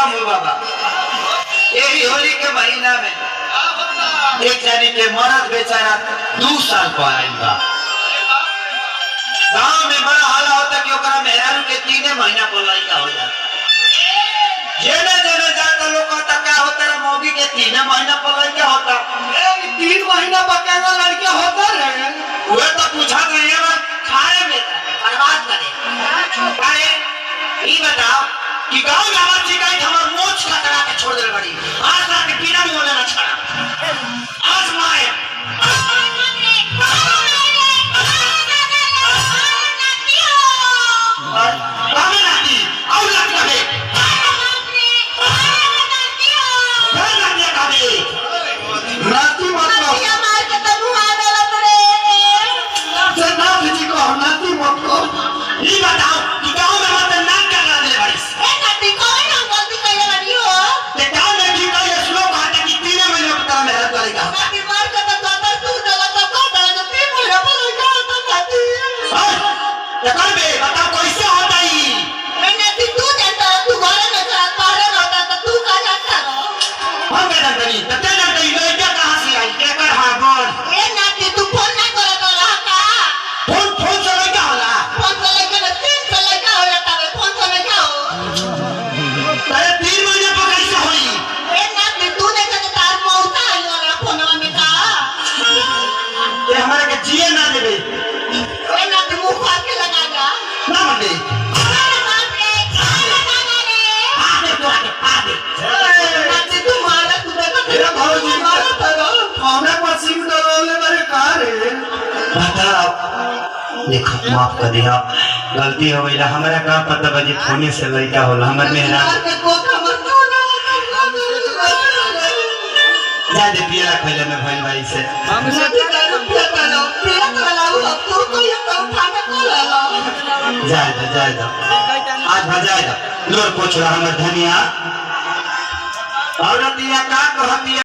कम हुआ बा। यही होली के महीना में एक जानी के मरद बेचारा 2 साल पर आयल बा। गांव में बड़ा हाला होता कि ओकरा मेहरारू के 3 महीना पर लड़का हो जाता। जेने जेने जाता लोग कहता क्या होता रे मौगी के 3 महीना पर लड़का होता। 3 महीना पकाना लड़का होता रे। वो तो पूछा नहीं है खाए में बर्बाद करे। अरे ये बताओ कि गांव में हमारी शिकायत हमार मोच कतरा के छोड़ दे बड़ी। आज रात के बिना बोले ना छड़ा। आज माए हमें नाती और लग रहे नाती मतलब नाथ जी को नाती मतलब ये बताओ कि गांव में मतलब नाक क्या करा दे बड़ी। ते गांव में की कोई श्लोक आता कि 3 महीने पता मेरा लड़का ते कर बे बताओ कैसे होता ही। हम क्या जानते नहीं ते जानते ही लड़का कहां से आई के कर हां फोन से लड़का होला। अरे 3 महीने पर कैसे होई। ये हमारे के जिए ना देबे ना मंडे मेरा भौजी हमरा पसीम डरोले मेरे कार है। बताओ देखो माफ कर दिया गलती हो गई। हमारा का पता बजे फोने से लड़का होला हमर मेहरा जा दे पियला खइले में भइल भाई से जा आज भजाए दा लोर पोछला हमर धनिया औरतिया का कहतिया।